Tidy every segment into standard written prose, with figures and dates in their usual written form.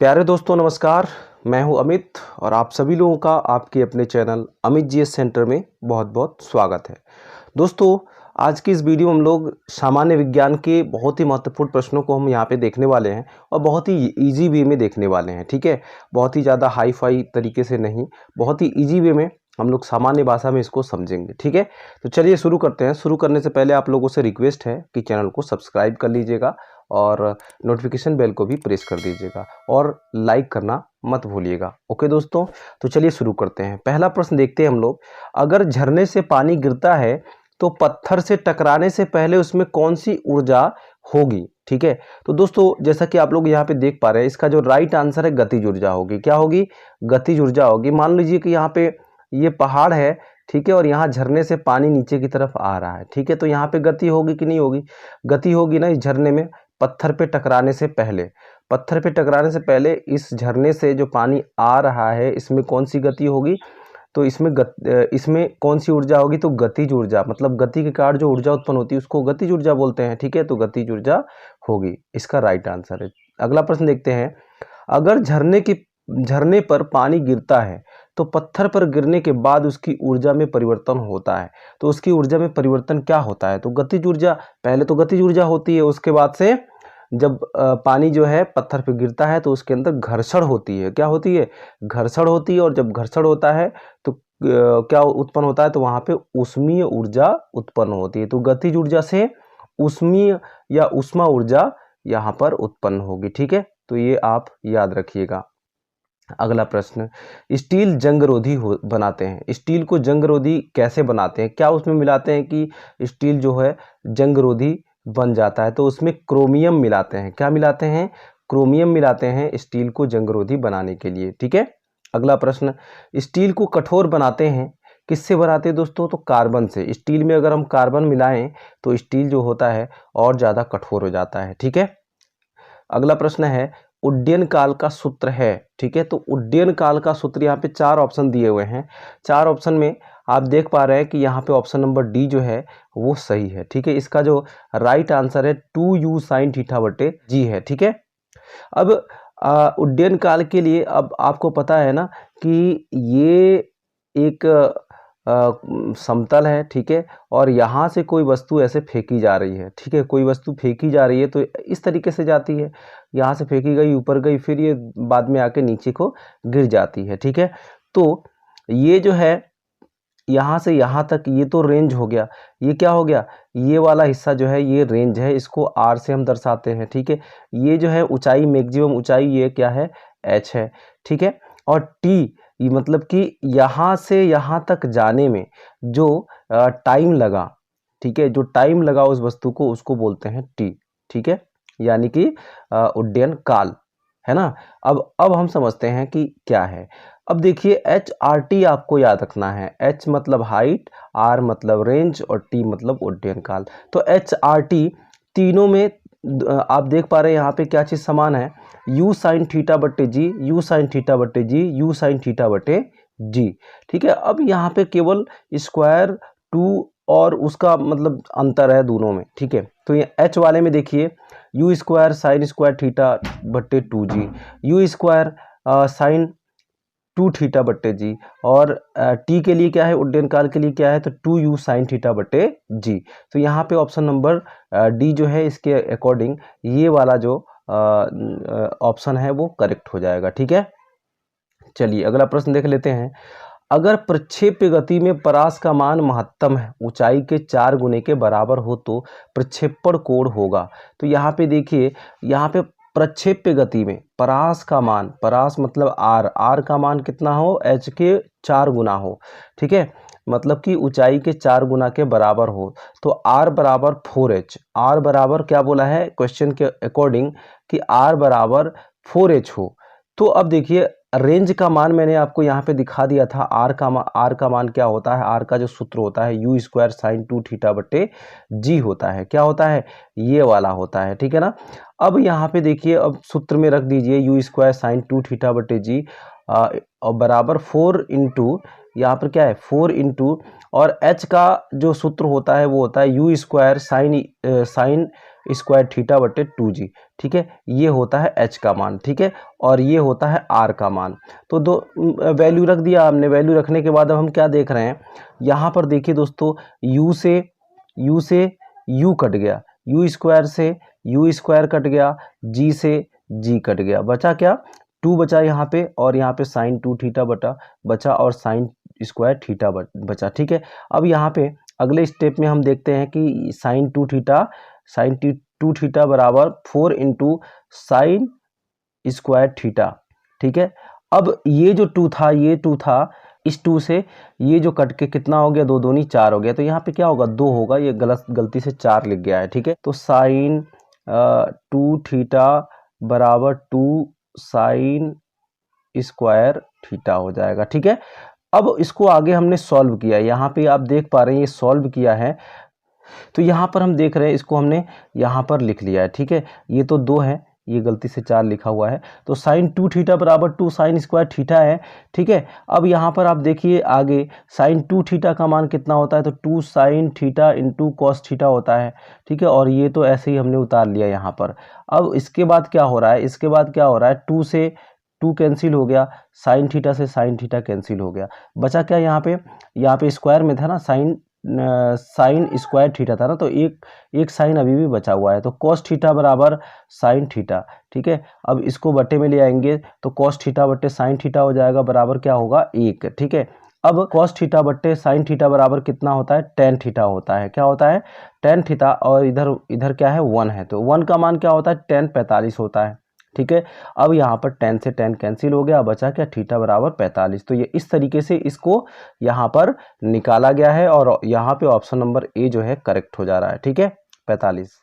प्यारे दोस्तों नमस्कार। मैं हूं अमित और आप सभी लोगों का आपके अपने चैनल अमित जीएस सेंटर में बहुत बहुत स्वागत है। दोस्तों आज की इस वीडियो में हम लोग सामान्य विज्ञान के बहुत ही महत्वपूर्ण प्रश्नों को हम यहाँ पे देखने वाले हैं और बहुत ही इजी वे में देखने वाले हैं। ठीक है, बहुत ही ज़्यादा हाई फाई तरीके से नहीं, बहुत ही इजी वे में हम लोग सामान्य भाषा में इसको समझेंगे। ठीक है, तो चलिए शुरू करते हैं। शुरू करने से पहले आप लोगों से रिक्वेस्ट है कि चैनल को सब्सक्राइब कर लीजिएगा और नोटिफिकेशन बेल को भी प्रेस कर दीजिएगा और लाइक करना मत भूलिएगा। ओके दोस्तों, तो चलिए शुरू करते हैं। पहला प्रश्न देखते हैं हम लोग। अगर झरने से पानी गिरता है तो पत्थर से टकराने से पहले उसमें कौन सी ऊर्जा होगी? ठीक है, तो दोस्तों जैसा कि आप लोग यहाँ पे देख पा रहे हैं, इसका जो राइट आंसर है गतिज ऊर्जा होगी। क्या होगी? गतिज ऊर्जा होगी। मान लीजिए कि यहाँ पे ये पहाड़ है, ठीक है, और यहाँ झरने से पानी नीचे की तरफ आ रहा है। ठीक है, तो यहाँ पे गति होगी कि नहीं होगी? गति होगी ना इस झरने में। पत्थर पे टकराने से पहले, पत्थर पे टकराने से पहले इस झरने से जो पानी आ रहा है इसमें कौन सी गति होगी? तो इसमें कौन सी ऊर्जा होगी? तो गतिज ऊर्जा, मतलब गति के कारण जो ऊर्जा उत्पन्न होती है उसको गतिज ऊर्जा बोलते हैं। ठीक है, तो गतिज ऊर्जा होगी, इसका राइट आंसर है। अगला प्रश्न देखते हैं। अगर झरने पर पानी गिरता है तो पत्थर पर गिरने के बाद उसकी ऊर्जा में परिवर्तन होता है, तो उसकी ऊर्जा में परिवर्तन क्या होता है? तो गतिज ऊर्जा, पहले तो गतिज ऊर्जा होती है, उसके बाद से जब पानी जो है पत्थर पे गिरता है तो उसके अंदर घर्षण होती है। क्या होती है? घर्षण होती है। और जब घर्षण होता है तो क्या उत्पन्न होता है? तो वहाँ पे ऊष्मीय ऊर्जा उत्पन्न होती है। तो गतिज ऊर्जा से ऊष्मीय या ऊष्मा ऊर्जा यहाँ पर उत्पन्न होगी। ठीक है, तो ये आप याद रखिएगा। अगला प्रश्न, स्टील जंगरोधी बनाते हैं। स्टील को जंगरोधी कैसे बनाते हैं? क्या उसमें मिलाते हैं कि स्टील जो है जंगरोधी बन जाता है? तो उसमें क्रोमियम मिलाते हैं। क्या मिलाते हैं? क्रोमियम मिलाते हैं स्टील को जंगरोधी बनाने के लिए। ठीक है, अगला प्रश्न, स्टील को कठोर बनाते हैं, किससे बनाते हैं दोस्तों? तो कार्बन से। स्टील में अगर हम कार्बन मिलाएं तो स्टील जो होता है और ज़्यादा कठोर हो जाता है। ठीक है, अगला प्रश्न है उड्डयन काल का सूत्र है। ठीक है, तो उड्डयन काल का सूत्र, यहाँ पे 4 ऑप्शन दिए हुए हैं। 4 ऑप्शन में आप देख पा रहे हैं कि यहाँ पे ऑप्शन नंबर डी जो है वो सही है। ठीक है, इसका जो राइट आंसर है 2u sin थीटा बटे जी है। ठीक है, अब उड्डयन काल के लिए अब आपको पता है ना कि ये एक समतल है। ठीक है, और यहाँ से कोई वस्तु ऐसे फेंकी जा रही है। ठीक है, कोई वस्तु फेंकी जा रही है तो इस तरीके से जाती है, यहाँ से फेंकी गई, ऊपर गई, फिर ये बाद में आके नीचे को गिर जाती है। ठीक है, तो ये जो है यहाँ से यहाँ तक ये तो रेंज हो गया। ये क्या हो गया? ये वाला हिस्सा जो है ये रेंज है, इसको आर से हम दर्शाते हैं। ठीक है, ये जो है ऊंचाई, मैक्सिमम ऊंचाई, ये क्या है? एच है। ठीक है, और टी, ये मतलब कि यहाँ से यहाँ तक जाने में जो टाइम लगा, ठीक है, जो टाइम लगा उस वस्तु को, उसको बोलते हैं टी। ठीक है, यानी कि उड्डयन काल, है ना। अब हम समझते हैं कि क्या है। अब देखिए एच आर टी आपको याद रखना है। एच मतलब हाइट, आर मतलब रेंज और टी मतलब उड्डयन काल। तो एच आर टी तीनों में आप देख पा रहे हैं यहाँ पे क्या चीज़ समान है? यू साइन थीटा बट्टे जी, यू साइन थीटा बट्टे जी, यू साइन थीटा बट्टे जी। ठीक है, अब यहाँ पे केवल स्क्वायर टू और उसका मतलब अंतर है दोनों में। ठीक है, तो ये एच वाले में देखिए you square sine square theta बट्टे 2g, you square sine 2 theta बट्टे जी, और टी के लिए क्या है? उड्डयन काल के लिए क्या है? तो 2u साइन थीटा बट्टे जी। तो यहाँ पे ऑप्शन नंबर डी जो है इसके अकॉर्डिंग ये वाला जो ऑप्शन है वो करेक्ट हो जाएगा। ठीक है, चलिए अगला प्रश्न देख लेते हैं। अगर प्रक्षेप्य गति में परास का मान महत्तम है, ऊंचाई के 4 गुने के बराबर हो तो प्रक्षेपण कोण होगा। तो यहाँ पे देखिए, यहाँ पे प्रक्षेप्य गति में परास का मान, परास मतलब आर, आर का मान कितना हो? एच के 4 गुना हो। ठीक है, मतलब कि ऊंचाई के 4 गुना के बराबर हो, तो आर बराबर 4h। आर बराबर क्या बोला है क्वेश्चन के अकॉर्डिंग कि आर बराबर 4h हो। तो अब देखिए रेंज का मान मैंने आपको यहाँ पे दिखा दिया था। आर का मान क्या होता है? आर का जो सूत्र होता है यू स्क्वायर साइन 2 थीटा बटे जी होता है। क्या होता है? ये वाला होता है। ठीक है ना। अब यहाँ पे देखिए, अब सूत्र में रख दीजिए यू स्क्वायर साइन 2 थीटा बटे जी और बराबर 4 इंटू, यहाँ पर क्या है? 4 इंटू, और एच का जो सूत्र होता है वो होता है you square sine square theta बटे 2g। ठीक है, ये होता है h का मान। ठीक है, और ये होता है r का मान। तो दो वैल्यू रख दिया हमने। वैल्यू रखने के बाद अब हम क्या देख रहे हैं, यहाँ पर देखिए दोस्तों, u से u कट गया, u स्क्वायर से u स्क्वायर कट गया, g से g कट गया, बचा क्या, 2 बचा यहाँ पे, और यहाँ पे साइन 2 थीटा बचा और साइन स्क्वायर थीटा बचा। ठीक है, अब यहाँ पे अगले स्टेप में हम देखते हैं कि साइन 2 थीटा बराबर 4 इंटू साइन स्क्वायर थीटा। ठीक है, अब ये जो 2 था, ये 2 था, इस 2 से ये जो कट के कितना हो गया, 2 दूनी 4 हो गया, तो यहाँ पे क्या होगा, 2 होगा, ये गलती से 4 लिख गया है। ठीक है, तो साइन 2 थीटा बराबर 2 साइन स्क्वायर थीटा हो जाएगा। ठीक है, अब इसको आगे हमने सॉल्व किया, यहाँ पे आप देख पा रहे हैं ये सॉल्व किया है, तो यहाँ पर हम देख रहे हैं इसको हमने यहाँ पर लिख लिया है। ठीक है, ये तो 2 है, ये गलती से 4 लिखा हुआ है, तो साइन 2 थीटा बराबर 2 साइन स्क्वायर थीटा है। ठीक है, अब यहाँ पर आप देखिए आगे साइन 2 थीटा का मान कितना होता है, तो 2 sine theta into cos theta होता है। ठीक है, और ये तो ऐसे ही हमने उतार लिया यहाँ पर। अब इसके बाद क्या हो रहा है, इसके बाद क्या हो रहा है, 2 से 2 कैंसिल हो गया, साइन थीटा से साइन थीटा कैंसिल हो गया, बचा क्या, यहाँ पे स्क्वायर में था ना, साइन स्क्वायर थीटा था ना, तो एक साइन अभी भी बचा हुआ है, तो कॉस थीटा बराबर साइन थीटा। ठीक है, अब इसको बटे में ले आएंगे तो कॉस थीटा बटे साइन थीटा हो जाएगा, बराबर क्या होगा, 1। ठीक है, अब कॉस थीटा बटे साइन थीटा बराबर कितना होता है, टेन थीटा होता है। क्या होता है, टेन थीटा, और इधर क्या है, 1 है, तो 1 का मान क्या होता है, 10 45 होता है। ठीक है, अब यहाँ पर 10 से 10 कैंसिल हो गया, बचा क्या, थीटा बराबर 45। तो ये इस तरीके से इसको यहाँ पर निकाला गया है, और यहाँ पे ऑप्शन नंबर ए जो है करेक्ट हो जा रहा है। ठीक है, 45।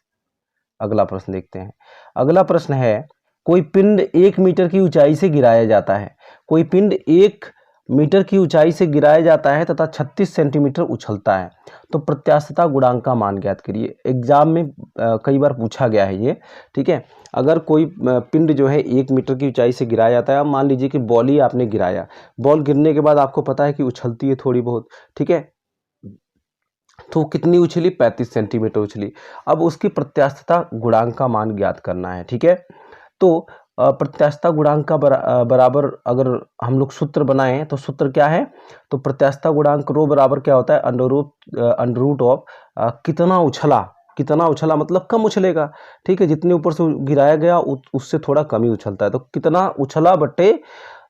अगला प्रश्न देखते हैं। अगला प्रश्न है, कोई पिंड 1 मीटर की ऊंचाई से गिराया जाता है। कोई पिंड 1 मीटर की ऊंचाई से गिराया जाता है तथा 36 सेंटीमीटर उछलता है, तो प्रत्यास्थता गुणांक का मान ज्ञात करिए। एग्जाम में कई बार पूछा गया है ये। ठीक है, अगर कोई पिंड जो है 1 मीटर की ऊंचाई से गिराया जाता है, अब मान लीजिए कि बॉल ही आपने गिराया, बॉल गिरने के बाद आपको पता है कि उछलती है थोड़ी बहुत। ठीक है, तो कितनी उछली, 35 सेंटीमीटर उछली। अब उसकी प्रत्यास्थता गुणांक का मान ज्ञात करना है। ठीक है, तो प्रत्यास्थता गुणांक का बराबर अगर हम लोग सूत्र बनाएं तो सूत्र क्या है, तो प्रत्यास्थता गुणांक रो बराबर क्या होता है, अंडर रूट ऑफ कितना उछला मतलब कम उछलेगा। ठीक है, जितने ऊपर से गिराया गया उससे थोड़ा कम ही उछलता है, तो कितना उछला बटे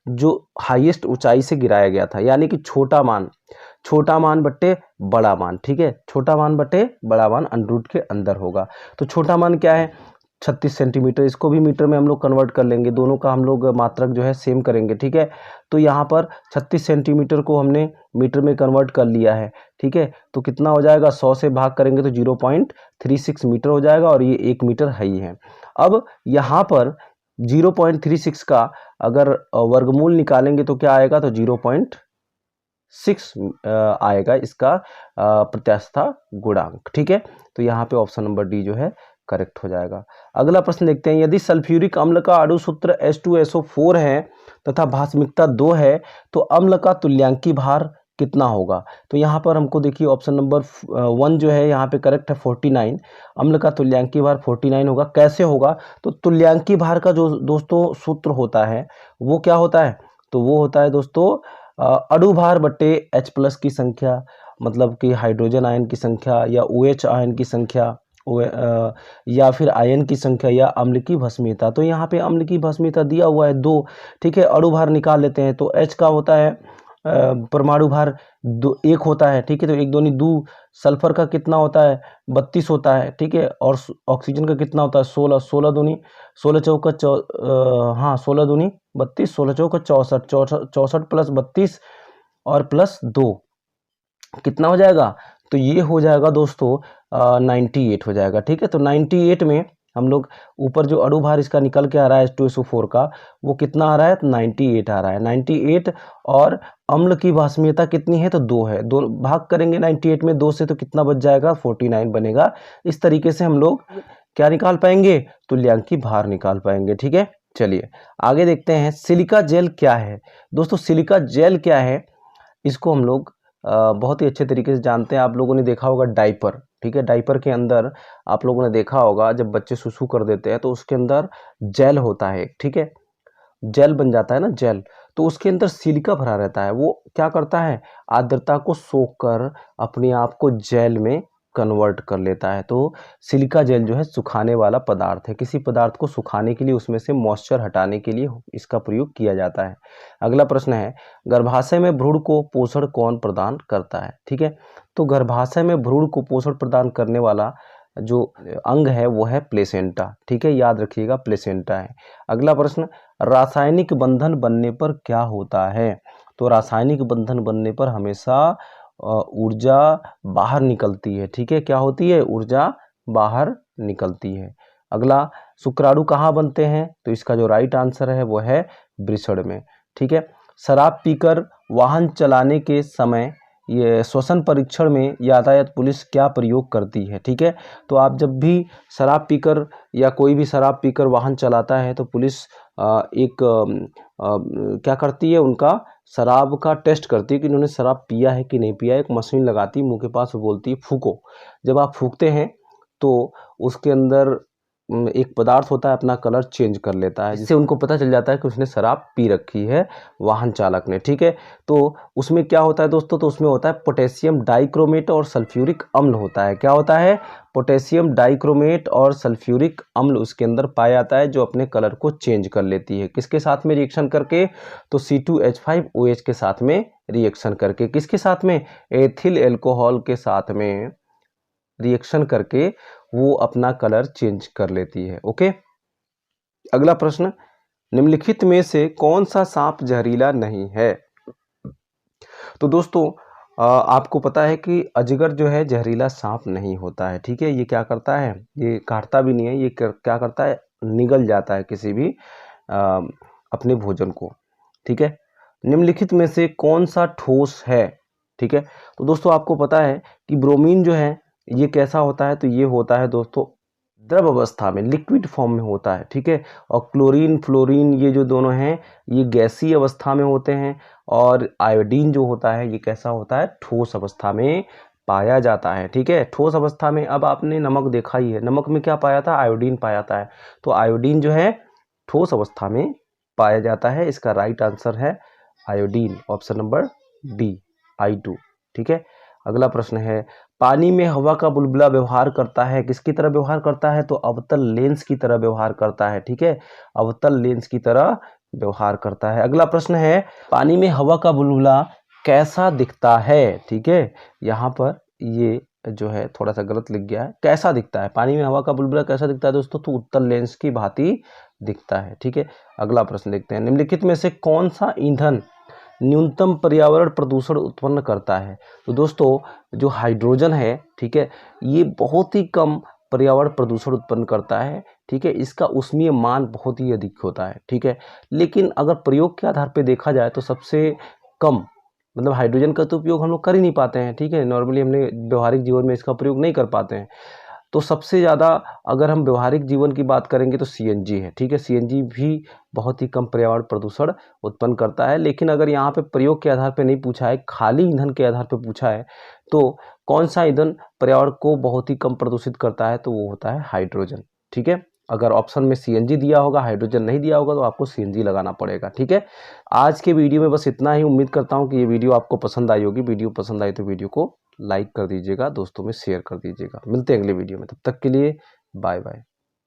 जो हाईएस्ट ऊंचाई से गिराया गया था, यानी कि छोटा मान बट्टे बड़ा मान। ठीक है, छोटा मान बटे बड़ा मान अंडर रूट के अंदर होगा। तो छोटा मान क्या है, 36 सेंटीमीटर, इसको भी मीटर में हम लोग कन्वर्ट कर लेंगे, दोनों का हम लोग मात्रक जो है सेम करेंगे। ठीक है, तो यहाँ पर 36 सेंटीमीटर को हमने मीटर में कन्वर्ट कर लिया है। ठीक है, तो कितना हो जाएगा, 100 से भाग करेंगे तो 0.36 मीटर हो जाएगा, और ये 1 मीटर है ही है। अब यहाँ पर 0.36 का अगर वर्गमूल निकालेंगे तो क्या आएगा, तो 0.6 आएगा इसका प्रत्यास्थता गुणांक। ठीक है, तो यहाँ पे ऑप्शन नंबर डी जो है करेक्ट हो जाएगा। अगला प्रश्न देखते हैं, यदि सल्फ्यूरिक अम्ल का अणु सूत्र H2SO4 है तथा भास्मिकता 2 है, तो अम्ल का तुल्यांकी भार कितना होगा। तो यहाँ पर हमको देखिए ऑप्शन नंबर 1 जो है यहाँ पे करेक्ट है, 49। अम्ल का तुल्यांकी भार 49 होगा। कैसे होगा, तो तुल्यांकी भार का जो दोस्तों सूत्र होता है वो क्या होता है, तो वो होता है दोस्तों अणु भार बट्टे H+ की संख्या, मतलब कि हाइड्रोजन आयन की संख्या, या OH आयन की संख्या, या फिर आयन की संख्या, या अम्ल की भस्मीयता। तो यहाँ पे अम्ल की भस्मीयता दिया हुआ है 2। ठीक है, अणु भार निकाल लेते हैं, तो H का होता है परमाणु भार 1 होता है। ठीक है, तो 1 दूनी 2, सल्फर का कितना होता है, 32 होता है। ठीक है, और ऑक्सीजन का कितना होता है, 16, 16 दूनी 16 चौका 16 दूनी 32, 16 चौका 64, 64 प्लस 32 और प्लस 2 कितना हो जाएगा, तो ये हो जाएगा दोस्तों 98 हो जाएगा। ठीक है, तो 98 में हम लोग ऊपर जो अणु भार इसका निकल के आ रहा है H2SO4 का, वो कितना आ रहा है, 98 आ रहा है, 98। और अम्ल की भास्मीयता कितनी है, तो 2 है, 2 भाग करेंगे 98 में 2 से, तो कितना बच जाएगा, 49 बनेगा। इस तरीके से हम लोग क्या निकाल पाएंगे, तुल्यांकी भार निकाल पाएंगे। ठीक है, चलिए आगे देखते हैं, सिलिका जेल क्या है। दोस्तों सिलिका जेल क्या है, इसको हम लोग बहुत ही अच्छे तरीके से जानते हैं। आप लोगों ने देखा होगा डायपर, ठीक है। डाइपर के अंदर आप लोगों ने देखा होगा जब बच्चे सुसु कर देते हैं तो उसके अंदर जेल होता है, ठीक है, जेल बन जाता है ना, जेल। तो उसके अंदर सिलिका भरा रहता है, वो क्या करता है, आर्द्रता को सोख कर अपने आप को जेल में कन्वर्ट कर लेता है। तो सिलिका जेल जो है सुखाने वाला पदार्थ है, किसी पदार्थ को सुखाने के लिए उसमें से मॉइस्चर हटाने के लिए इसका प्रयोग किया जाता है। अगला प्रश्न है, गर्भाशय में भ्रूण को पोषण कौन प्रदान करता है, ठीक है। तो गर्भाशय में भ्रूण को पोषण प्रदान करने वाला जो अंग है वो है प्लेसेंटा, ठीक है, याद रखिएगा प्लेसेंटा है। अगला प्रश्न, रासायनिक बंधन बनने पर क्या होता है। तो रासायनिक बंधन बनने पर हमेशा ऊर्जा बाहर निकलती है, ठीक है, क्या होती है, ऊर्जा बाहर निकलती है। अगला, शुक्राणु कहाँ बनते हैं, तो इसका जो राइट आंसर है वो है वृषण में, ठीक है। शराब पीकर वाहन चलाने के समय ये श्वसन परीक्षण में यातायात पुलिस क्या प्रयोग करती है, ठीक है। तो आप जब भी शराब पीकर या कोई भी शराब पीकर वाहन चलाता है तो पुलिस क्या करती है, उनका शराब का टेस्ट करती है कि उन्होंने शराब पिया है कि नहीं पिया है। एक मशीन लगाती है मुंह के पास, वो बोलती है फूको। जब आप फूकते हैं तो उसके अंदर एक पदार्थ होता है, अपना कलर चेंज कर लेता है, जिससे उनको पता चल जाता है कि उसने शराब पी रखी है वाहन चालक ने, ठीक है। तो उसमें क्या होता है दोस्तों, तो उसमें होता है पोटेशियम डाइक्रोमेट और सल्फ्यूरिक अम्ल होता है, क्या होता है, पोटेशियम डाइक्रोमेट और सल्फ्यूरिक अम्ल उसके अंदर पाया जाता है, जो अपने कलर को चेंज कर लेती है, किसके साथ में रिएक्शन करके, तो C2H5OH के साथ में रिएक्शन करके, किसके साथ में, एथिल एल्कोहल के साथ में रिएक्शन करके वो अपना कलर चेंज कर लेती है, ओके। अगला प्रश्न, निम्नलिखित में से कौन सा सांप जहरीला नहीं है। तो दोस्तों आपको पता है कि अजगर जो है जहरीला सांप नहीं होता है, ठीक है। ये क्या करता है, ये काटता भी नहीं है, ये क्या करता है, निगल जाता है किसी भी अपने भोजन को, ठीक है। निम्नलिखित में से कौन सा ठोस है, ठीक है। तो दोस्तों आपको पता है कि ब्रोमीन जो है ये कैसा होता है, तो ये होता है दोस्तों द्रव अवस्था में, लिक्विड फॉर्म में होता है, ठीक है। और क्लोरीन फ्लोरीन ये जो दोनों हैं ये गैसीय अवस्था में होते हैं, और आयोडीन जो होता है ये कैसा होता है, ठोस अवस्था में पाया जाता है, ठीक है, ठोस अवस्था में। अब आपने नमक देखा ही है, नमक में क्या पाया था, आयोडीन पाया था, तो आयोडीन जो है ठोस अवस्था में पाया जाता है। इसका राइट आंसर है iodine, option number D, I2, ठीक है। अगला प्रश्न है, पानी में हवा का बुलबुला व्यवहार करता है, किसकी तरह व्यवहार करता है, तो अवतल लेंस की तरह व्यवहार करता है, ठीक है, अवतल लेंस की तरह व्यवहार करता है। अगला प्रश्न है, पानी में हवा का बुलबुला कैसा दिखता है, ठीक है, यहाँ पर ये जो है थोड़ा सा गलत लिख गया है, कैसा दिखता है, पानी में हवा का बुलबुला कैसा दिखता है दोस्तों, तो उत्तल लेंस की भांति दिखता है, ठीक है। अगला प्रश्न देखते हैं, निम्नलिखित में से कौन सा ईंधन न्यूनतम पर्यावरण प्रदूषण उत्पन्न करता है। तो दोस्तों जो हाइड्रोजन है, ठीक है, ये बहुत ही कम पर्यावरण प्रदूषण उत्पन्न करता है, ठीक है, इसका ऊष्मीय मान बहुत ही अधिक होता है, ठीक है। लेकिन अगर प्रयोग के आधार पर देखा जाए तो सबसे कम, मतलब हाइड्रोजन का तो उपयोग हम लोग कर ही नहीं पाते हैं, ठीक है, नॉर्मली हमने व्यवहारिक जीवन में इसका प्रयोग नहीं कर पाते हैं। तो सबसे ज़्यादा अगर हम व्यवहारिक जीवन की बात करेंगे तो CNG है, ठीक है, CNG भी बहुत ही कम पर्यावरण प्रदूषण उत्पन्न करता है। लेकिन अगर यहाँ पे प्रयोग के आधार पे नहीं पूछा है, खाली ईंधन के आधार पे पूछा है, तो कौन सा ईंधन पर्यावरण को बहुत ही कम प्रदूषित करता है, तो वो होता है हाइड्रोजन, ठीक है। अगर ऑप्शन में CNG दिया होगा, हाइड्रोजन नहीं दिया होगा, तो आपको CNG लगाना पड़ेगा, ठीक है। आज के वीडियो में बस इतना ही। उम्मीद करता हूँ कि ये वीडियो आपको पसंद आई होगी। वीडियो पसंद आई तो वीडियो को लाइक कर दीजिएगा, दोस्तों में शेयर कर दीजिएगा। मिलते हैं अगले वीडियो में, तब तक के लिए बाय बाय।